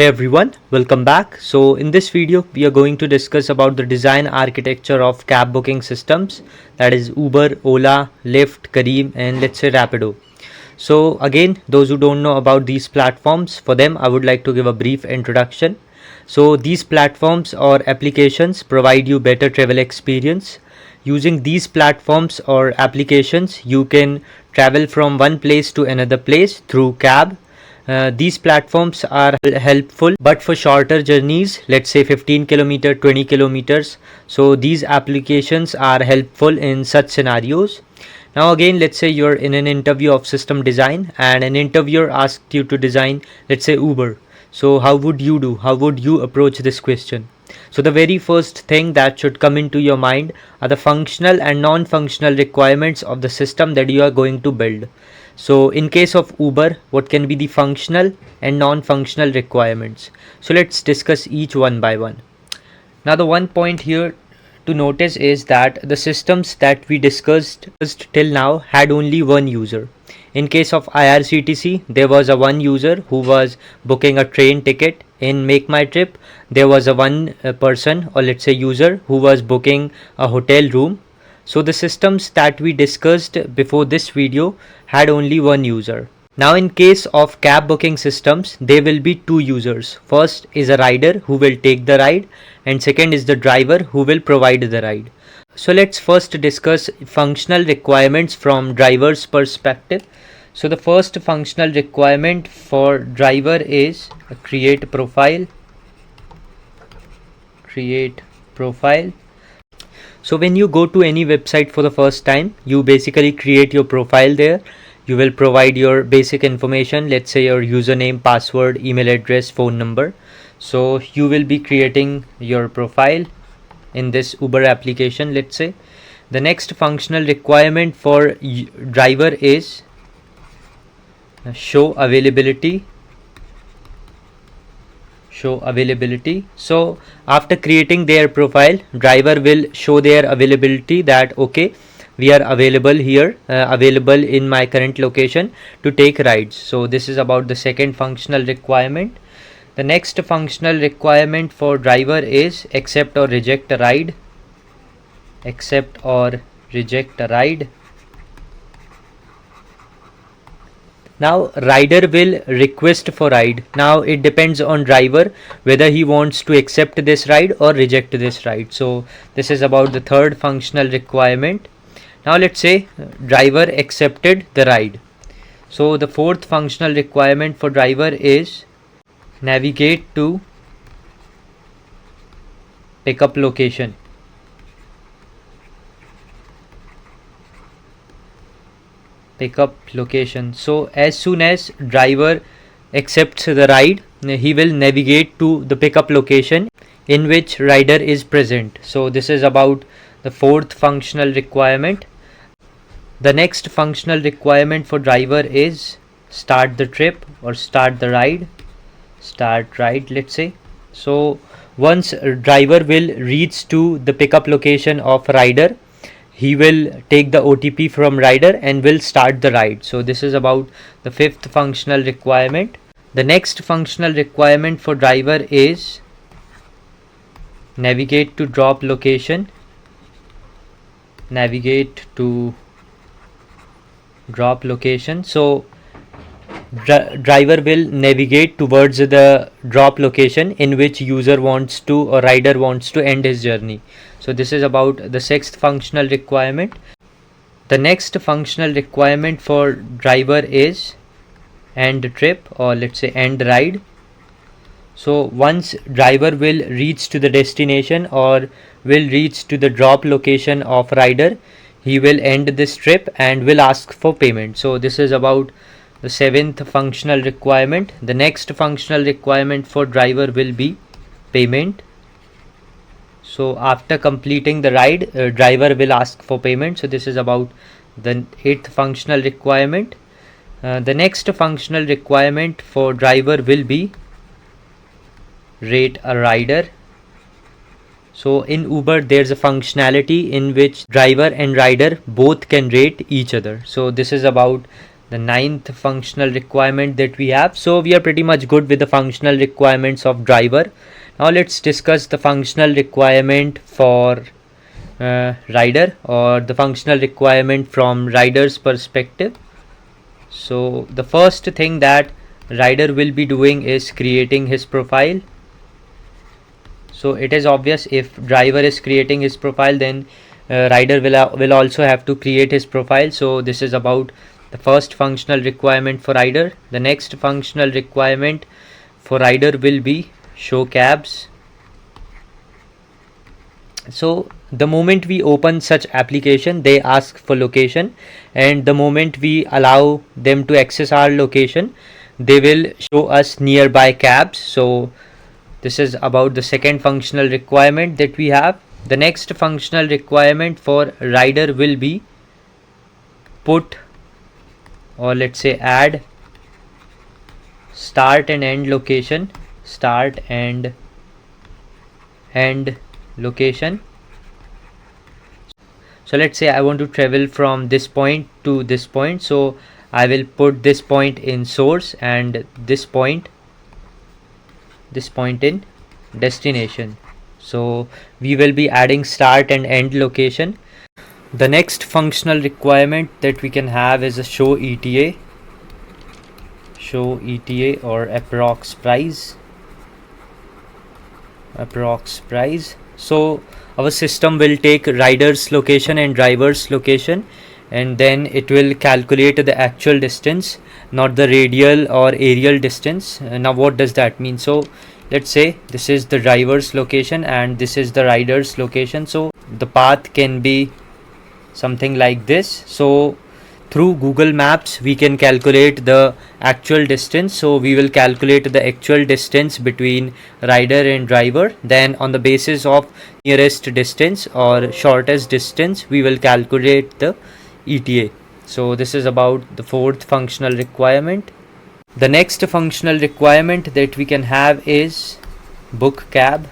Hey everyone, welcome back. So in this video we are going to discuss about the design architecture of cab booking systems, that is Uber, Ola, Lyft, Careem and let's say Rapido. So again, those who don't know about these platforms, for them I would like to give a brief introduction. So these platforms or applications provide you better travel experience. Using these platforms or applications, you can travel from one place to another place through cab. These platforms are helpful, but for shorter journeys, let's say 15 kilometer, 20 kilometers. So these applications are helpful in such scenarios. Now again, let's say you're in an interview of system design and an interviewer asked you to design, let's say Uber. So how would you do? How would you approach this question? So the very first thing that should come into your mind are the functional and non-functional requirements of the system that you are going to build. So in case of Uber, what can be the functional and non-functional requirements? So let's discuss each one by one. Now the one point here to notice is that the systems that we discussed till now had only one user. In case of IRCTC, there was a one user who was booking a train ticket. In Make My Trip, there was a one person or let's say user who was booking a hotel room. So the systems that we discussed before this video had only one user. Now in case of cab booking systems, there will be two users. First is a rider who will take the ride and second is the driver who will provide the ride. So let's first discuss functional requirements from driver's perspective. So the first functional requirement for driver is create profile. So when you go to any website for the first time, you basically create your profile there. You will provide your basic information, let's say your username, password, email address, phone number. So you will be creating your profile in this Uber application, let's say. The next functional requirement for driver is show availability. So after creating their profile, driver will show their availability that okay, we are available here, available in my current location to take rides. So this is about the second functional requirement. The next functional requirement for driver is accept or reject a ride. Now rider will request for ride. Now it depends on driver whether he wants to accept this ride or reject this ride. So this is about the third functional requirement. Now let's say driver accepted the ride. So the fourth functional requirement for driver is navigate to pickup location. So as soon as driver accepts the ride, he will navigate to the pickup location in which rider is present. So this is about the fourth functional requirement. The next functional requirement for driver is start the trip or start the ride. Let's say. So once driver will reach to the pickup location of rider, he will take the OTP from rider and will start the ride. So this is about the fifth functional requirement. The next functional requirement for driver is navigate to drop location. So driver will navigate towards the drop location in which user wants to or rider wants to end his journey. So this is about the sixth functional requirement. The next functional requirement for driver is end trip or let's say end ride. So once driver will reach to the destination or will reach to the drop location of rider, he will end this trip and will ask for payment. So this is about the seventh functional requirement. The next functional requirement for driver will be payment. So after completing the ride, driver will ask for payment. So this is about the eighth functional requirement. The next functional requirement for driver will be rate a rider. So in Uber there's a functionality in which driver and rider both can rate each other. So this is about the ninth functional requirement that we have. So we are pretty much good with the functional requirements of driver. Now let's discuss the functional requirement for rider, or the functional requirement from rider's perspective. So the first thing that rider will be doing is creating his profile. So it is obvious, if driver is creating his profile, then rider will also have to create his profile. So this is about the first functional requirement for rider. The next functional requirement for rider will be show cabs. So the moment we open such application, they ask for location, and the moment we allow them to access our location, they will show us nearby cabs. So this is about the second functional requirement that we have. The next functional requirement for rider will be put, or let's say add, start and end location. Start and end location. So let's say I want to travel from this point to this point, so I will put this point in source and this point in destination. So we will be adding start and end location. The next functional requirement that we can have is a show ETA. Show ETA, or approx price. So our system will take rider's location and driver's location, and then it will calculate the actual distance, not the radial or aerial distance. Now what does that mean? So let's say this is the driver's location and this is the rider's location. So the path can be something like this. So through Google Maps we can calculate the actual distance. So we will calculate the actual distance between rider and driver. Then on the basis of nearest distance or shortest distance, we will calculate the ETA. So this is about the fourth functional requirement. The next functional requirement that we can have is book cab.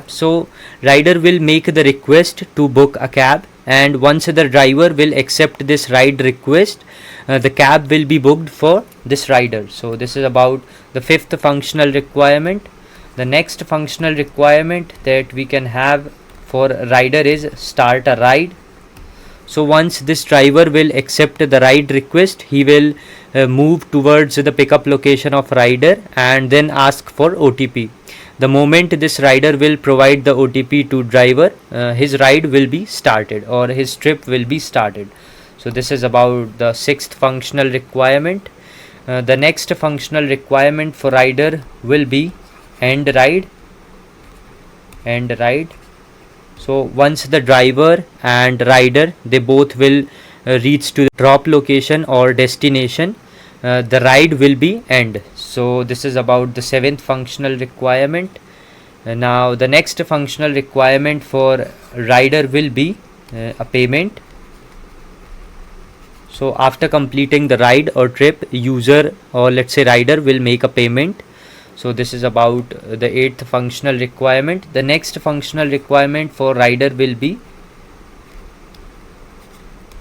So rider will make the request to book a cab, and once the driver will accept this ride request, the cab will be booked for this rider. So this is about the fifth functional requirement. The next functional requirement that we can have for rider is start a ride. So once this driver will accept the ride request, he will move towards the pickup location of rider and then ask for OTP. The moment this rider will provide the OTP to driver, his ride will be started, or his trip will be started. So this is about the sixth functional requirement. The next functional requirement for rider will be end ride. So once the driver and rider, they both will reach to the drop location or destination, the ride will be end. So this is about the seventh functional requirement. Now the next functional requirement for rider will be a payment. So after completing the ride or trip, user, or let's say rider, will make a payment. So this is about the eighth functional requirement. The next functional requirement for rider will be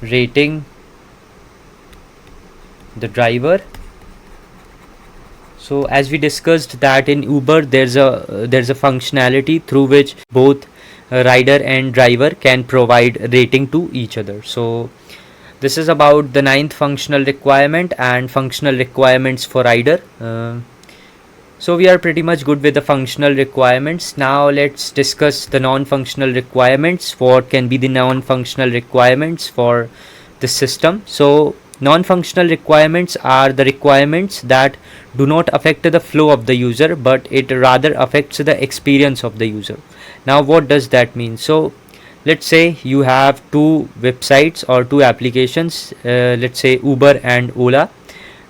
rating the driver. So as we discussed that in Uber there's a functionality through which both rider and driver can provide rating to each other. So this is about the ninth functional requirement and functional requirements for rider. So we are pretty much good with the functional requirements. Now let's discuss the non-functional requirements. What can be the non-functional requirements for the system? So non-functional requirements are the requirements that do not affect the flow of the user, but it rather affects the experience of the user. Now what does that mean? So let's say you have two websites or two applications, let's say Uber and Ola,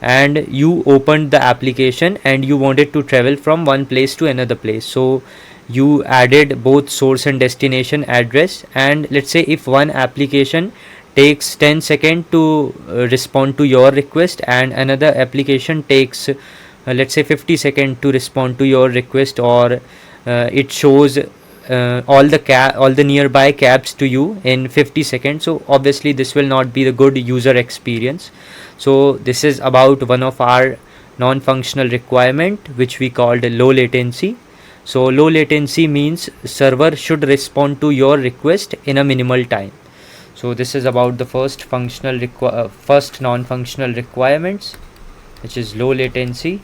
and you opened the application and you wanted to travel from one place to another place. So you added both source and destination address, and let's say if one application takes 10 seconds to respond to your request and another application takes let's say 50 seconds to respond to your request, or it shows all the nearby cabs to you in 50 seconds. So obviously this will not be the good user experience. So this is about one of our non-functional requirement, which we called low latency. So low latency means server should respond to your request in a minimal time. So this is about the first first non-functional requirements, which is low latency.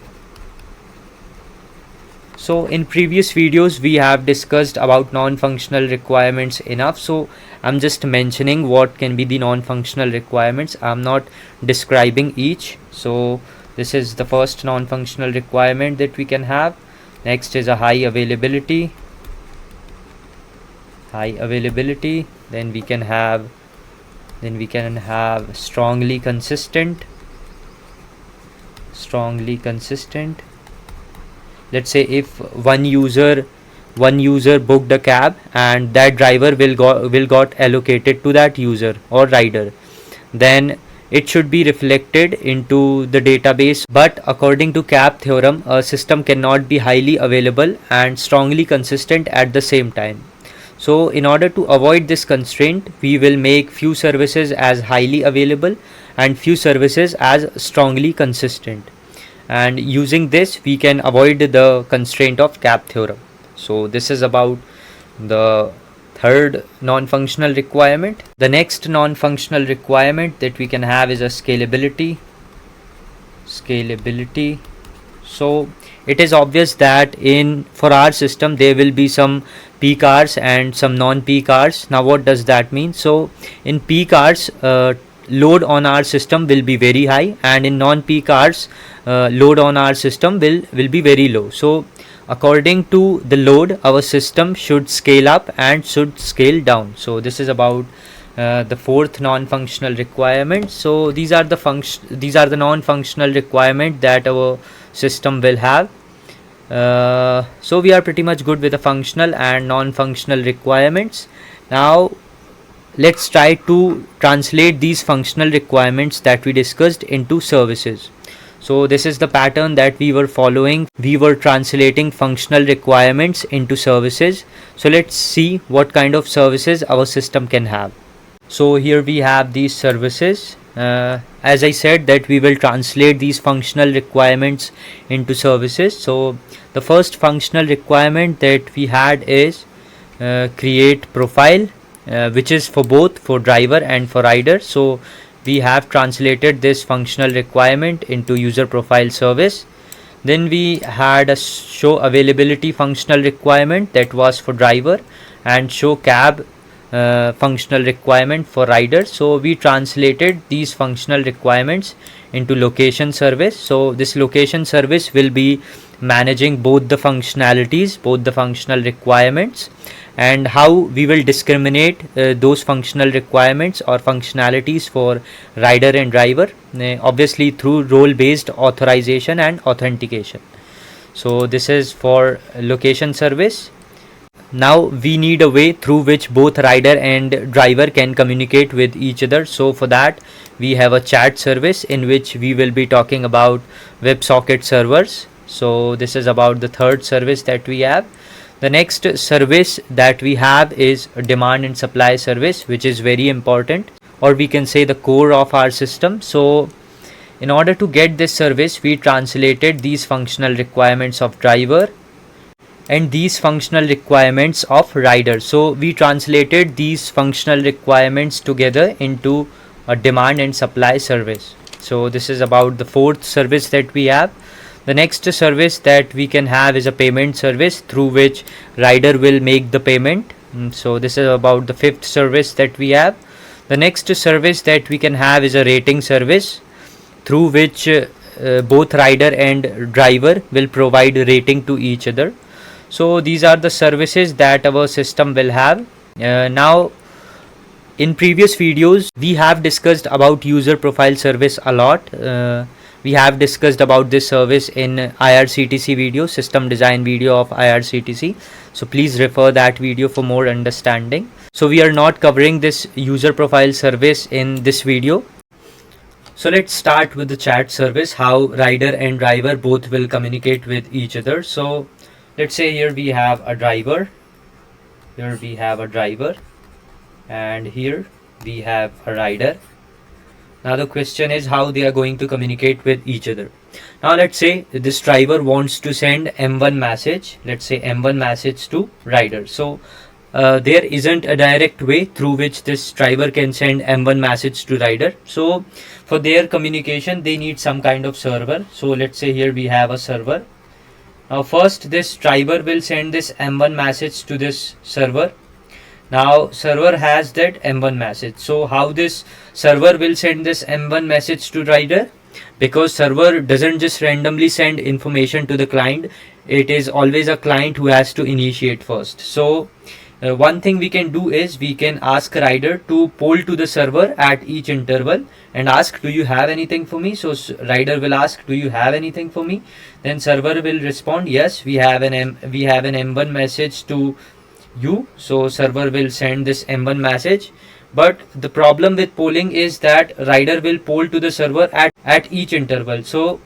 So in previous videos we have discussed about non-functional requirements enough, so I'm just mentioning what can be the non-functional requirements. I'm not describing each. So this is the first non-functional requirement that we can have. Next is a high availability. Then we can have strongly consistent. Let's say if one user booked a cab and that driver will got allocated to that user or rider, then it should be reflected into the database. But according to CAP theorem, a system cannot be highly available and strongly consistent at the same time. So in order to avoid this constraint, we will make few services as highly available and few services as strongly consistent, and using this we can avoid the constraint of CAP theorem. So this is about the third non-functional requirement. The next non-functional requirement that we can have is a scalability. So it is obvious that for our system there will be some peak hours and some non-peak hours. Now what does that mean? So in peak hours, load on our system will be very high, and in non-peak hours, load on our system will be very low. So according to the load, our system should scale up and should scale down. So this is about the fourth non-functional requirement. So these are the non-functional requirement that our system will have. So we are pretty much good with the functional and non-functional requirements. Now let's try to translate these functional requirements that we discussed into services. So this is the pattern that we were following. We were translating functional requirements into services. So let's see what kind of services our system can have. So here we have these services. As I said that we will translate these functional requirements into services. So the first functional requirement that we had is create profile, which is for both for driver and for rider. So we have translated this functional requirement into user profile service. Then we had a show availability functional requirement that was for driver, and show cab functional requirement for rider. So we translated these functional requirements into location service. So this location service will be managing both the functionalities, both the functional requirements, and how we will discriminate those functional requirements or functionalities for rider and driver, obviously through role based authorization and authentication. So this is for location service. Now we need a way through which both rider and driver can communicate with each other. So for that we have a chat service in which we will be talking about WebSocket servers. So this is about the third service that we have. The next service that we have is a demand and supply service, which is very important, or we can say the core of our system. So in order to get this service, we translated these functional requirements of driver and these functional requirements of rider. So we translated these functional requirements together into a demand and supply service. So this is about the fourth service that we have. The next service that we can have is a payment service through which rider will make the payment. So this is about the fifth service that we have. The next service that we can have is a rating service through which both rider and driver will provide rating to each other. So these are the services that our system will have. Now in previous videos we have discussed about user profile service a lot. We have discussed about this service in IRCTC video, system design video of IRCTC. So please refer that video for more understanding. So we are not covering this user profile service in this video. So let's start with the chat service, how rider and driver both will communicate with each other. So let's say here we have a driver. here we have a driver, and here we have a rider. Now the question is how they are going to communicate with each other. Now let's say this driver wants to send M1 message, let's say M1 message to rider. So there isn't a direct way through which this driver can send M1 message to rider. So for their communication they need some kind of server. So let's say here we have a server. Now first this driver will send this M1 message to this server. Now server has that M1 message. So how this server will send this M1 message to rider? Because server doesn't just randomly send information to the client, it is always a client who has to initiate first. So one thing we can do is we can ask rider to poll to the server at each interval and ask, do you have anything for me? So rider will ask, do you have anything for me? Then server will respond, yes, we have an M1 message to you. So server will send this M1 message. But the problem with polling is that rider will poll to the server at each interval. So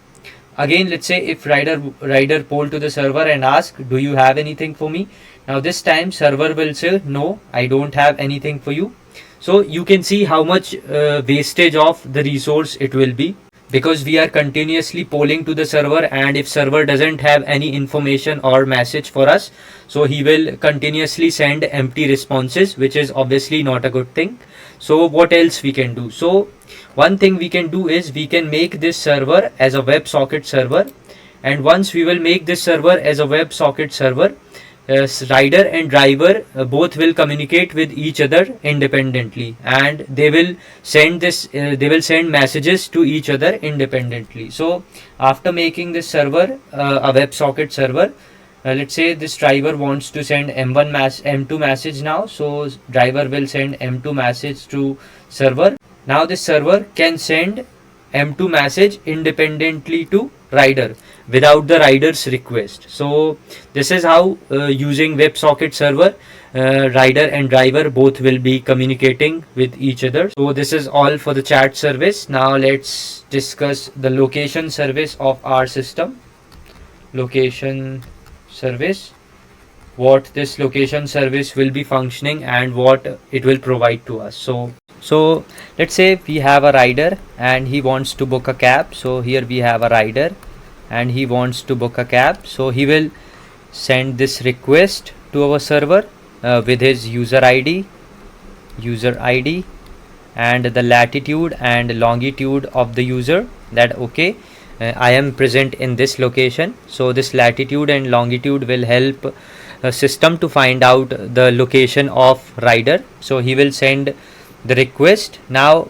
again, let's say if rider poll to the server and ask, do you have anything for me? Now this time server will say, no, I don't have anything for you. So you can see how much wastage of the resource it will be, because we are continuously polling to the server, and if server doesn't have any information or message for us, so he will continuously send empty responses, which is obviously not a good thing. So what else we can do? So one thing we can do is we can make this server as a WebSocket server, and once we will make this server as a WebSocket server, rider and driver both will communicate with each other independently, and they will send messages to each other independently. So after making this server a WebSocket server, let's say this driver wants to send M2 message now. So driver will send M2 message to server. Now this server can send M2 message independently to rider without the rider's request. So this is how using WebSocket server, rider and driver both will be communicating with each other. So this is all for the chat service. Now let's discuss the location service of our system. Location service, what this location service will be functioning and what it will provide to us. So let's say we have a rider and he wants to book a cab. So here we have a rider and he wants to book a cab. So he will send this request to our server with his user ID and the latitude and longitude of the user, that okay, I am present in this location. So this latitude and longitude will help a system to find out the location of rider. So he will send the request. Now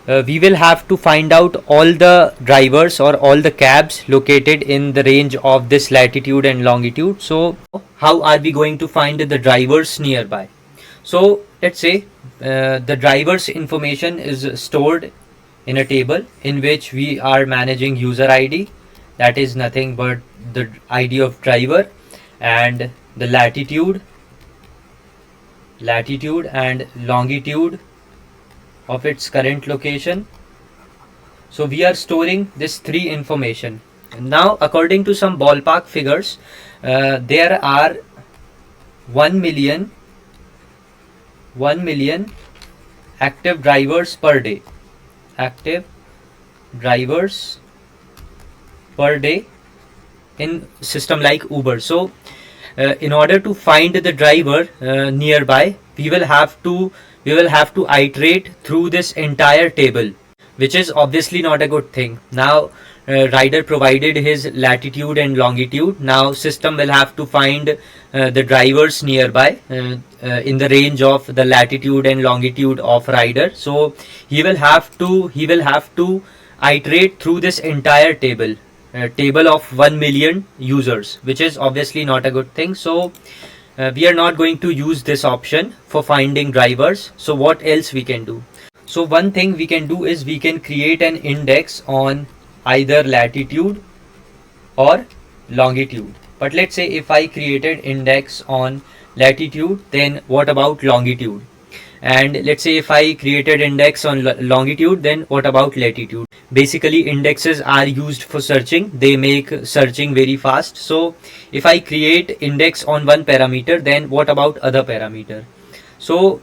we will have to find out all the drivers or all the cabs located in the range of this latitude and longitude. So how are we going to find the drivers nearby? So let's say the driver's information is stored in a table in which we are managing user ID, that is nothing but the ID of driver, and the latitude and longitude of its current location. So we are storing this three information. Now according to some ballpark figures, there are 1 million active drivers per day. Active drivers per day in system like Uber. So in order to find the driver nearby, we will have to iterate through this entire table, which is obviously not a good thing. Now rider provided his latitude and longitude. Now system will have to find the drivers nearby in the range of the latitude and longitude of rider. So he will have to iterate through this entire table of 1 million users, which is obviously not a good thing. So we are not going to use this option for finding drivers. So what else we can do? So one thing we can do is we can create an index on either latitude or longitude. But let's say if I created index on latitude, then what about longitude? And let's say if I created index on longitude, then what about latitude? Basically indexes are used for searching. They make searching very fast. So if I create index on one parameter, then what about other parameter? So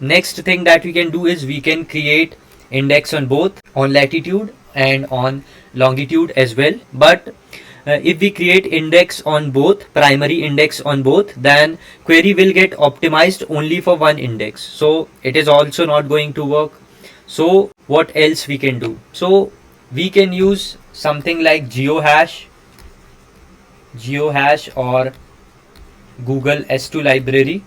next thing that we can do is we can create index on both, on latitude and on longitude as well. But if we create index on both, primary index on both, then query will get optimized only for one index, so it is also not going to work. So what else we can do? So we can use something like geohash or Google S2 library.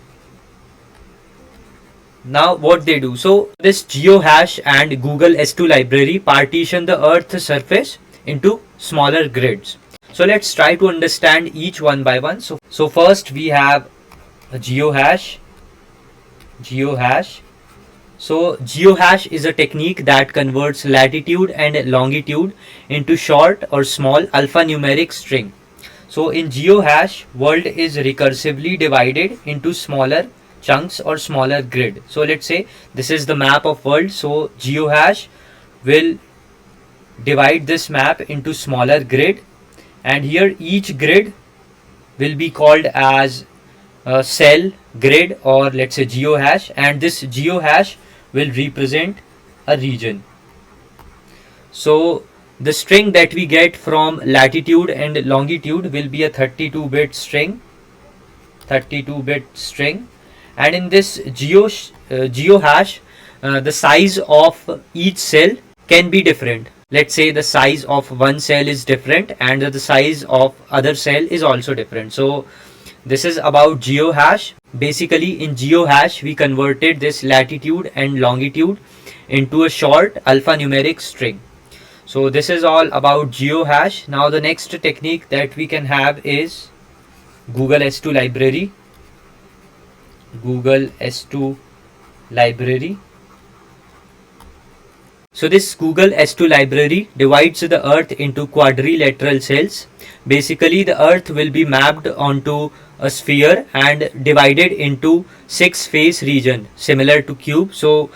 Now what they do, so this geohash and Google S2 library partition the earth's surface into smaller grids. So let's try to understand each one by one. So first we have a geohash. So geohash is a technique that converts latitude and longitude into short or small alphanumeric string. So in geohash, world is recursively divided into smaller chunks or smaller grid. So let's say this is the map of world. So geohash will divide this map into smaller grid, and here each grid will be called as a cell grid, or let's say geohash, and this geohash will represent a region. So the string that we get from latitude and longitude will be a 32-bit string, and in this geohash the size of each cell can be different. Let's say the size of one cell is different and the size of other cell is also different. So this is about geohash. Basically in geohash we converted this latitude and longitude into a short alphanumeric string. So this is all about geohash. Now the next technique that we can have is Google S2 library. So this Google S2 library divides the earth into quadrilateral cells. Basically the earth will be mapped onto a sphere and divided into 6-face region similar to cube. So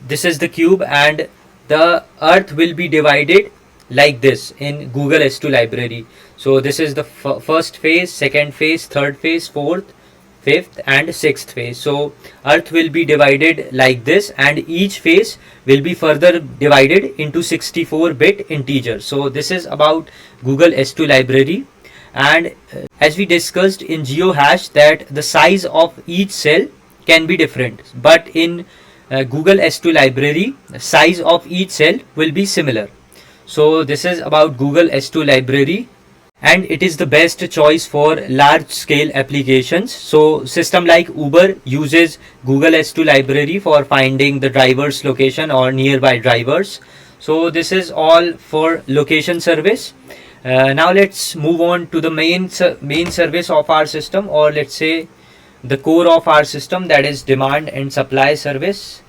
this is the cube and the earth will be divided like this in Google S2 library. So this is the first phase, second phase, third phase, fourth, fifth and sixth phase. So earth will be divided like this, and each phase will be further divided into 64-bit integers. So this is about Google S2 library. And as we discussed in geohash, that the size of each cell can be different, but in Google S2 library the size of each cell will be similar. So this is about Google S2 library, and it is the best choice for large scale applications. So system like Uber uses Google S2 library for finding the driver's location or nearby drivers. So this is all for location service. Now let's move on to the main service of our system, or let's say the core of our system, that is demand and supply service.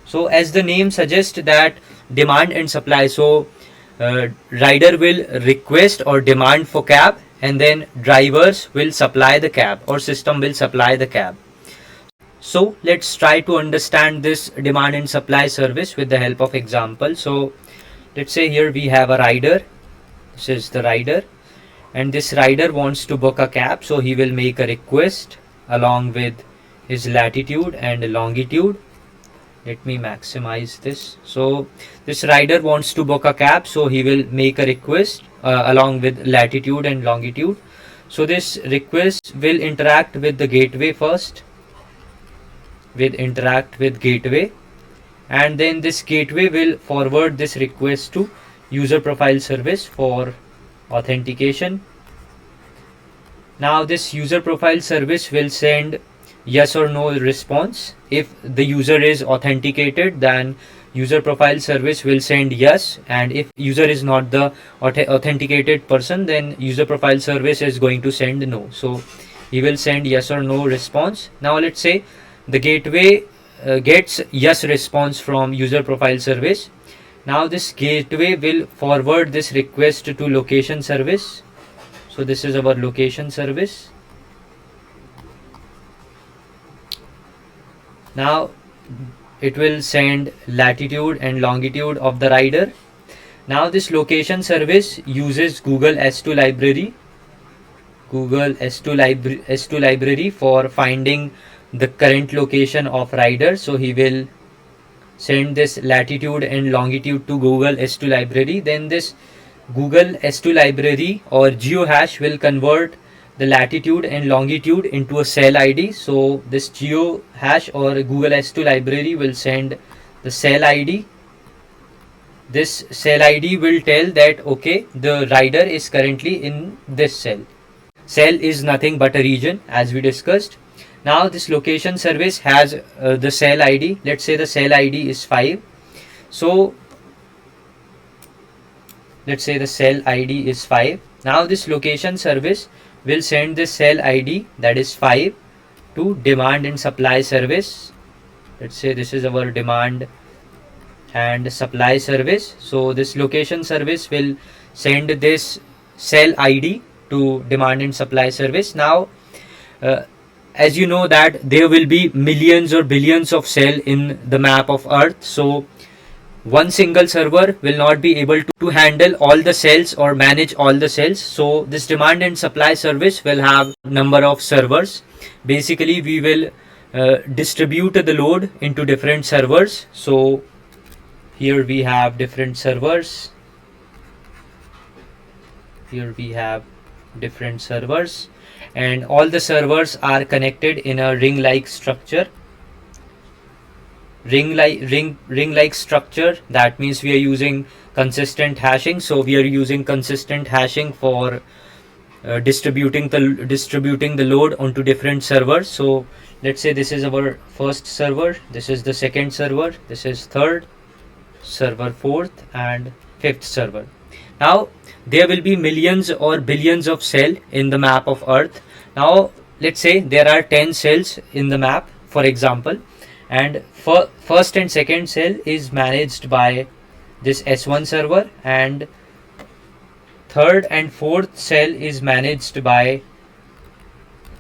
So as the name suggests, that demand and supply, so rider will request or demand for cab, and then drivers will supply the cab, or system will supply the cab. So let's try to understand this demand and supply service with the help of example. So let's say here we have a rider. This is the rider, and this rider wants to book a cab, so he will make a request along with his latitude and longitude. Let me maximize this. So this rider wants to book a cab, so he will make a request along with latitude and longitude. So this request will interact with the gateway first, and then this gateway will forward this request to user profile service for authentication. Now this user profile service will send yes or no response. If the user is authenticated, then user profile service will send yes, and if user is not the authenticated person, then user profile service is going to send no. So he will send yes or no response. Now let's say the gateway gets yes response from user profile service. Now this gateway will forward this request to location service. So this is our location service. Now it will send latitude and longitude of the rider. Now this location service uses Google S2 library, S2 library for finding the current location of rider. So he will send this latitude and longitude to Google S2 library. Then this Google S2 library or GeoHash will convert the latitude and longitude into a cell ID. So this GeoHash or Google S2 library will send the cell ID. This cell ID will tell that okay, the rider is currently in this cell. Cell is nothing but a region, as we discussed. Now this location service has the cell ID. Let's say the cell ID is 5. So let's say the cell ID is 5. Now this location service will send this cell ID, that is 5, to demand and supply service. Let's say this is our demand and supply service. So this location service will send this cell ID to demand and supply service. Now as you know that there will be millions or billions of cells in the map of Earth. So one single server will not be able to handle all the cells or manage all the cells. So this demand and supply service will have number of servers. Basically we will distribute the load into different servers. So here we have different servers. Here we have different servers, and all the servers are connected in a ring-like structure. Ring-like structure, that means we are using consistent hashing. So we are using consistent hashing for distributing the load onto different servers. So let's say this is our first server, this is the second server, this is third server, fourth and fifth server. Now there will be millions or billions of cells in the map of Earth. Now let's say there are 10 cells in the map, for example, and first and second cell is managed by this S1 server, and third and fourth cell is managed by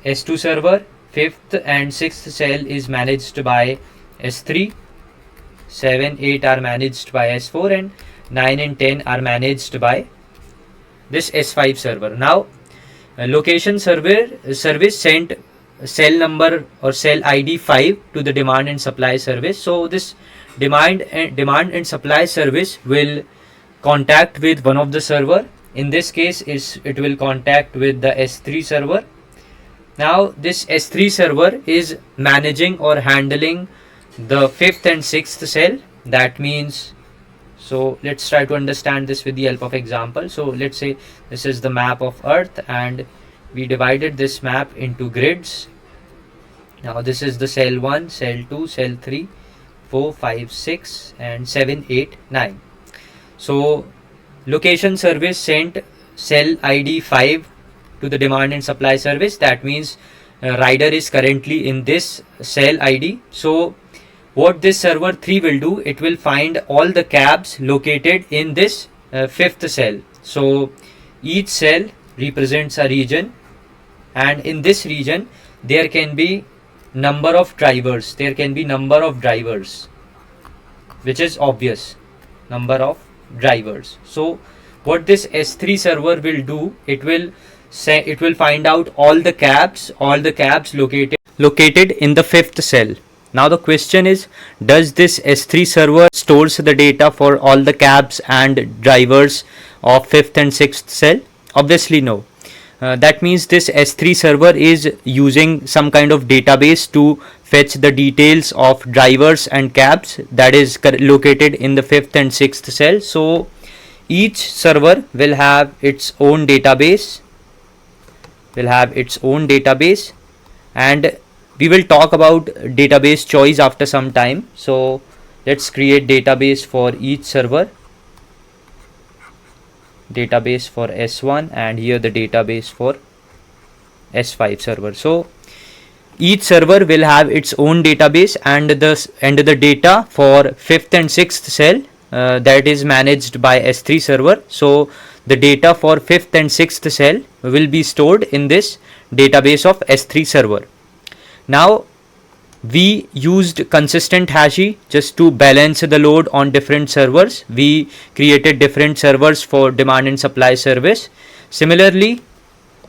S2 server, fifth and sixth cell is managed by S3, 7, 8 are managed by S4, and 9 and 10 are managed by this S5 server. Now location service sent cell number or cell ID 5 to the demand and supply service. So this demand and supply service will contact with one of the server. In this case it will contact with the S3 server. Now this S3 server is managing or handling the fifth and sixth cell. That means, so let's try to understand this with the help of example. So let's say this is the map of Earth and we divided this map into grids. Now this is the cell 1, cell 2, cell 3, 4, 5, 6 and 7, 8, 9. So location service sent cell ID 5 to the demand and supply service. That means rider is currently in this cell ID. So what this server 3 will do, it will find all the cabs located in this fifth cell. So each cell represents a region, and in this region there can be number of drivers. There can be number of drivers, which is obvious, number of drivers. So what this S3 server will do, it will find out all the cabs located in the fifth cell. Now the question is, does this S3 server stores the data for all the cabs and drivers of fifth and sixth cell? Obviously no. That means this S3 server is using some kind of database to fetch the details of drivers and cabs that is located in the fifth and sixth cell. So each server will have its own database, and we will talk about database choice after some time. So let's create database for each server, database for S1, and here the database for S5 server. So each server will have its own database, and the data for fifth and sixth cell that is managed by S3 server. So the data for fifth and sixth cell will be stored in this database of S3 server. Now we used consistent hashy just to balance the load on different servers. We created different servers for demand and supply service. Similarly,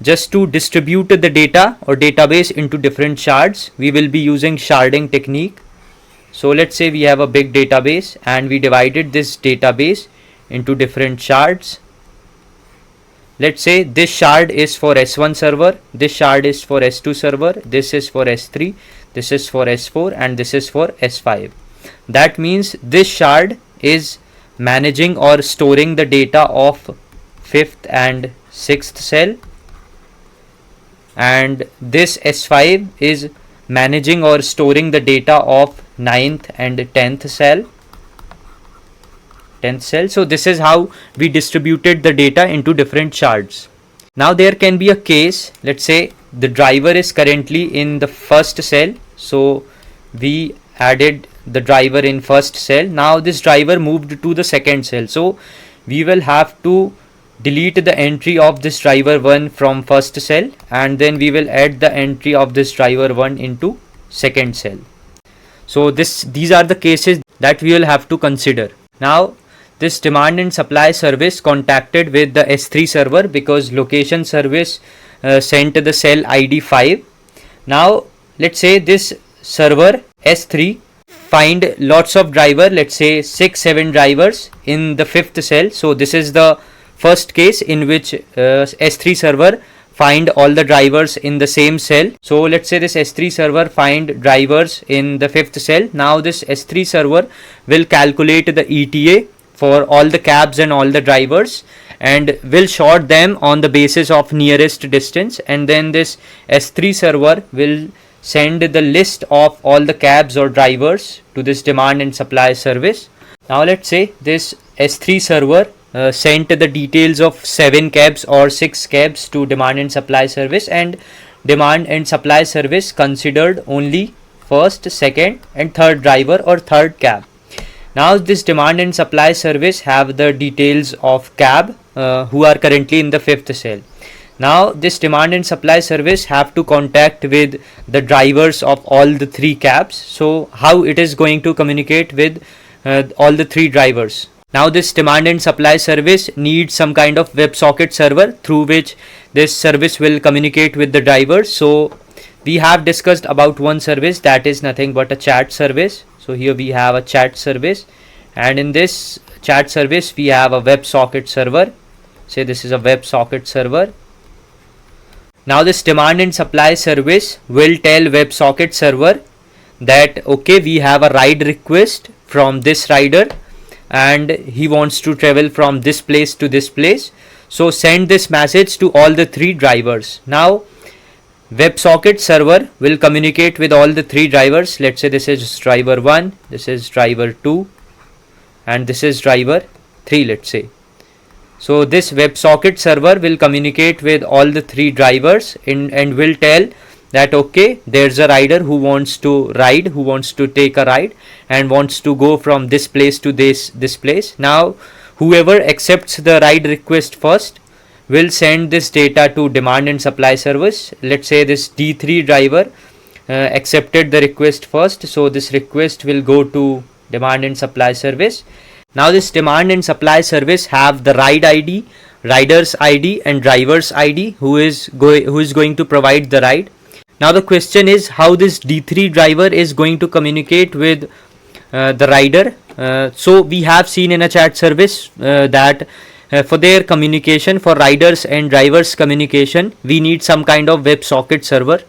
just to distribute the data or database into different shards, we will be using sharding technique. So let's say we have a big database and we divided this database into different shards. Let's say this shard is for S1 server, this shard is for S2 server, this is for S3, this is for S4, and this is for S5. That means this shard is managing or storing the data of 5th and 6th cell, and this S5 is managing or storing the data of 9th and 10th cell. So this is how we distributed the data into different shards. Now there can be a case, let's say the driver is currently in the first cell, so we added the driver in first cell. Now this driver moved to the second cell, so we will have to delete the entry of this driver 1 from first cell, and then we will add the entry of this driver 1 into second cell. So these are the cases that we will have to consider. Now this demand and supply service contacted with the S3 server because location service sent the cell ID 5. Now let's say this server S3 find lots of driver, let's say 6-7 drivers in the 5th cell. So this is the first case in which S3 server find all the drivers in the same cell. So let's say this S3 server find drivers in the 5th cell. Now this S3 server will calculate the ETA for all the cabs and all the drivers and will sort them on the basis of nearest distance, and then this S3 server will send the list of all the cabs or drivers to this demand and supply service. Now let's say this S3 server sent the details of 7 cabs or 6 cabs to demand and supply service, and demand and supply service considered only first, second and third driver or third cab. Now this demand and supply service have the details of cab who are currently in the 5th cell. Now this demand and supply service have to contact with the drivers of all the 3 cabs. So how it is going to communicate with all the 3 drivers? Now this demand and supply service needs some kind of WebSocket server through which this service will communicate with the drivers. So we have discussed about one service, that is nothing but a chat service. So here we have a chat service, and in this chat service we have a WebSocket server. Say this is a WebSocket server. Now this demand and supply service will tell WebSocket server that okay, we have a ride request from this rider and he wants to travel from this place to this place. So send this message to all the 3 drivers. Now WebSocket server will communicate with all the 3 drivers. Let's say this is driver 1, this is driver 2, and this is driver 3, let's say. So this WebSocket server will communicate with all the 3 drivers and will tell that okay, there's a rider who wants to ride, who wants to take a ride and wants to go from this place to this place. Now whoever accepts the ride request first will send this data to demand and supply service. Let's say this D3 driver accepted the request first, so this request will go to demand and supply service. Now this demand and supply service have the ride ID, rider's ID and driver's ID who is going to provide the ride. Now the question is how this D3 driver is going to communicate with the rider. So we have seen in a chat service that for their communication, for riders and drivers communication, we need some kind of WebSocket server.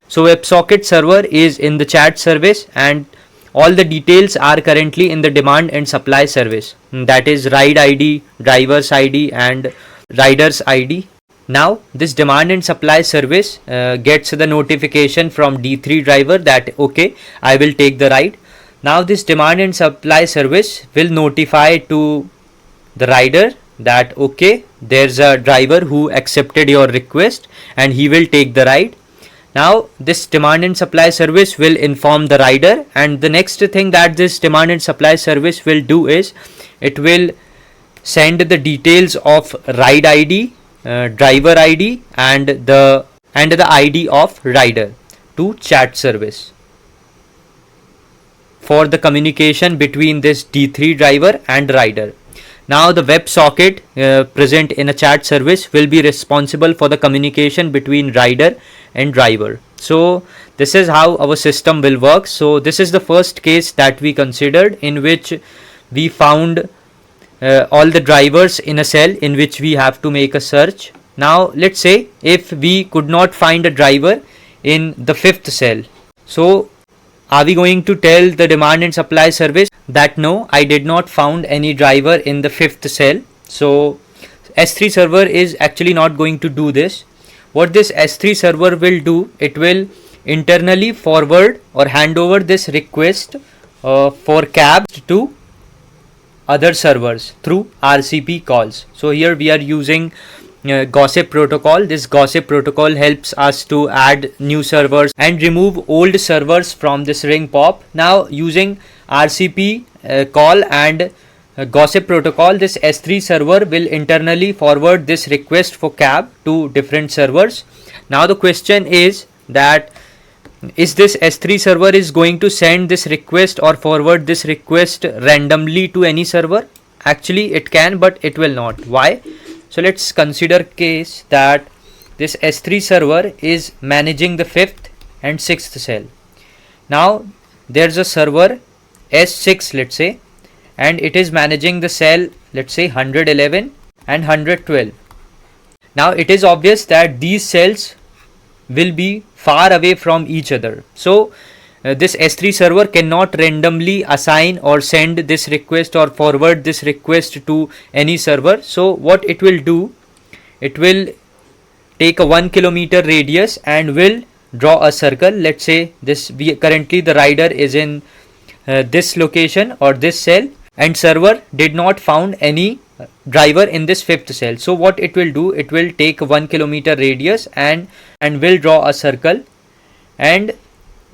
So WebSocket server is in the chat service and all the details are currently in the demand and supply service, that is ride ID, driver's ID and rider's ID. Now this demand and supply service gets the notification from D3 driver that okay, I will take the ride. Now this demand and supply service will notify to the rider that okay, there's a driver who accepted your request and he will take the ride. Now this demand and supply service will inform the rider, and the next thing that this demand and supply service will do is it will send the details of ride ID driver ID and the ID of rider to chat service for the communication between this D3 driver and rider. Now the WebSocket present in a chat service will be responsible for the communication between rider and driver. So this is how our system will work. So this is the first case that we considered, in which we found all the drivers in a cell in which we have to make a search. Now let's say if we could not find a driver in the fifth cell. So are we going to tell the demand and supply service that no, I did not found any driver in the fifth cell? So S3 server is actually not going to do this. What this S3 server will do, it will internally forward or hand over this request for cabs to other servers through RCP calls. So here we are using Gossip protocol. This Gossip protocol helps us to add new servers and remove old servers from this ring pop. Now using RCP call and Gossip protocol, this S3 server will internally forward this request for cab to different servers. Now the question is that, is this S3 server is going to send this request or forward this request randomly to any server? Actually it can, but it will not. Why? So let's consider case that this S3 server is managing the 5th and 6th cell. Now there's a server S6, let's say, and it is managing the cell, let's say 111 and 112. Now it is obvious that these cells will be far away from each other. So this S3 server cannot randomly assign or send this request or forward this request to any server. So what it will do, it will take a 1 kilometer radius and will draw a circle. Let's say this, currently the rider is in this location or this cell, and server did not found any driver in this 5th cell. So what it will do, it will take 1 kilometer radius and will draw a circle, and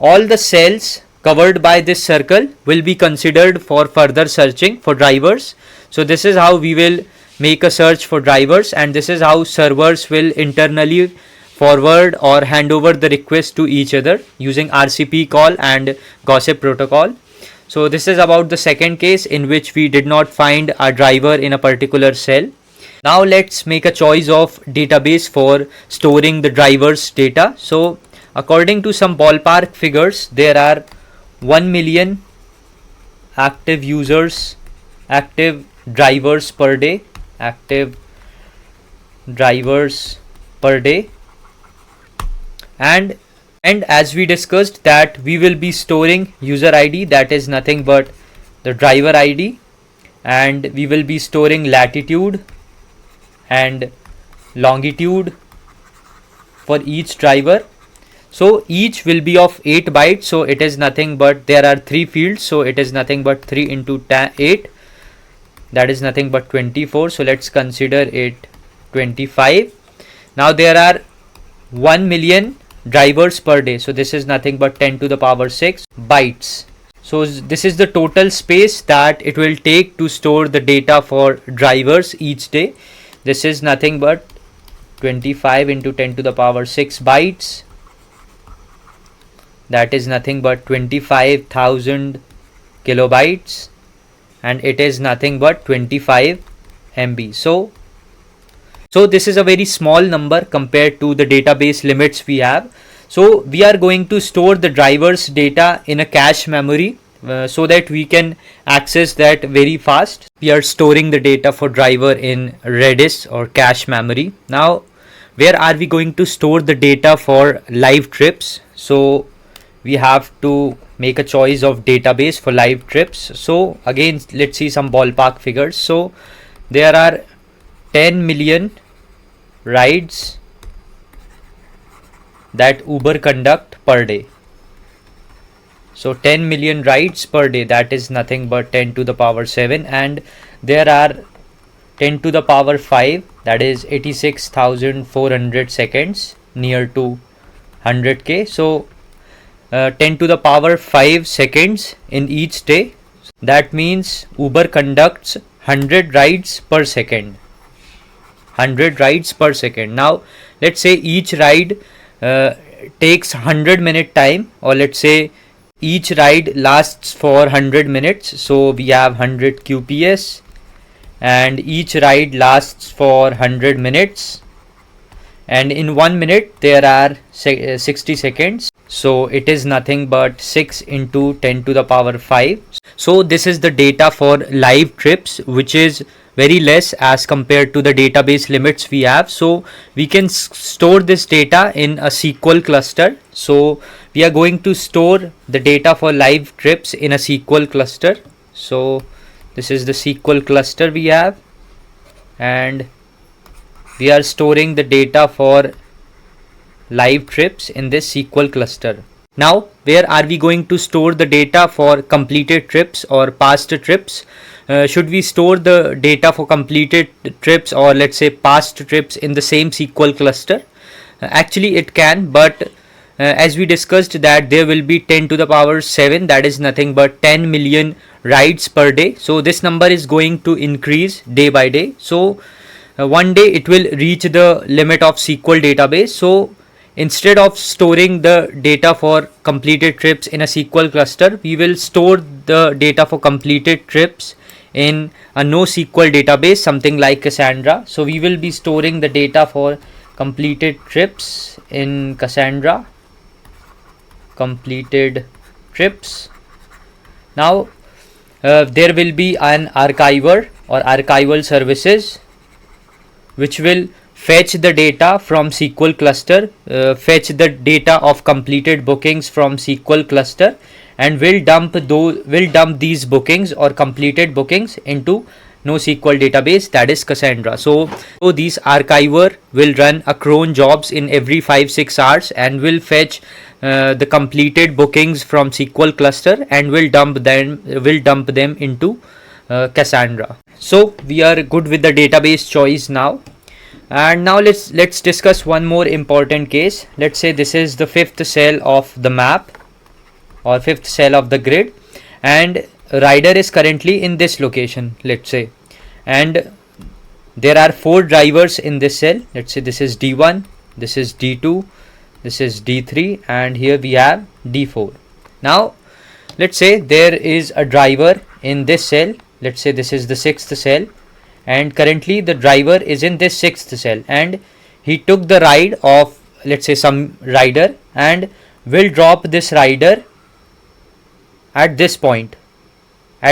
all the cells covered by this circle will be considered for further searching for drivers. So this is how we will make a search for drivers, and this is how servers will internally forward or hand over the request to each other using RCP call and Gossip protocol. So this is about the second case in which we did not find a driver in a particular cell. Now let's make a choice of database for storing the driver's data. So according to some ballpark figures, there are 1 million active users, active drivers per day, and as we discussed that we will be storing user ID, that is nothing but the driver ID, and we will be storing latitude and longitude for each driver. So each will be of 8 bytes, so it is nothing but, there are 3 fields, so it is nothing but 3 into 8, that is nothing but 24. So let's consider it 25. Now there are 1 million drivers per day, so this is nothing but 10 to the power 6 bytes. So this is the total space that it will take to store the data for drivers each day. This is nothing but 25 into 10 to the power 6 bytes, that is nothing but 25,000 kilobytes, and it is nothing but 25 MB. So this is a very small number compared to the database limits we have. So we are going to store the driver's data in a cache memory so that we can access that very fast. We are storing the data for driver in Redis or cache memory. Now where are we going to store the data for live trips? So we have to make a choice of database for live trips. So again, let's see some ballpark figures. So there are 10 million rides that Uber conduct per day. So 10 million rides per day, that is nothing but 10 to the power 7, and there are 10 to the power 5, that is 86,400 seconds, near to 100k. So 10 to the power 5 seconds in each day. That means Uber conducts 100 rides per second. 100 rides per second. Now let's say each ride takes 100-minute time, or let's say each ride lasts for 100 minutes. So we have 100 QPS, and each ride lasts for 100 minutes, and in 1 minute there are 60 seconds. So it is nothing but 6 into 10 to the power 5. So this is the data for live trips, which is very less as compared to the database limits we have. So we can store this data in a SQL cluster. So we are going to store the data for live trips in a SQL cluster. So this is the SQL cluster we have, and we are storing the data for live trips in this SQL cluster. Now, where are we going to store the data for completed trips or past trips? Should we store the data for completed trips, or let's say past trips, in the same SQL cluster? Actually it can, but as we discussed that there will be 10 to the power 7, that is nothing but 10 million rides per day. So this number is going to increase day by day. So one day it will reach the limit of SQL database. So instead of storing the data for completed trips in a SQL cluster, we will store the data for completed trips in a NoSQL database, something like Cassandra. So we will be storing the data for completed trips in Cassandra, completed trips. Now there will be an archiver or archival services which will fetch the data from SQL cluster, fetch the data of completed bookings from SQL cluster, and will dump these bookings or completed bookings into NoSQL database, that is Cassandra. So these archiver will run a cron jobs in every 5-6 hours and will fetch the completed bookings from SQL cluster and will dump them into Cassandra. So we are good with the database choice now. And now let's discuss one more important case. Let's say this is the fifth cell of the map or fifth cell of the grid, and rider is currently in this location, let's say, and there are 4 drivers in this cell. Let's say this is D1, this is D2, this is D3, and here we have D4. Now let's say there is a driver in this cell. Let's say this is the 6th cell, and currently the driver is in this 6th cell, and he took the ride of, let's say, some rider, and will drop this rider at this point of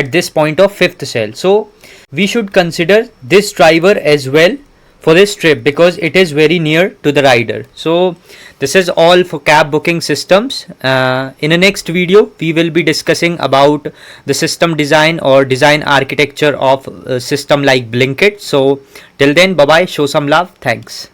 5th cell. So we should consider this driver as well for this trip because it is very near to the rider. So this is all for cab booking systems. In the next video we will be discussing about the system design or design architecture of a system like Blinkit. So till then, bye bye, show some love, thanks.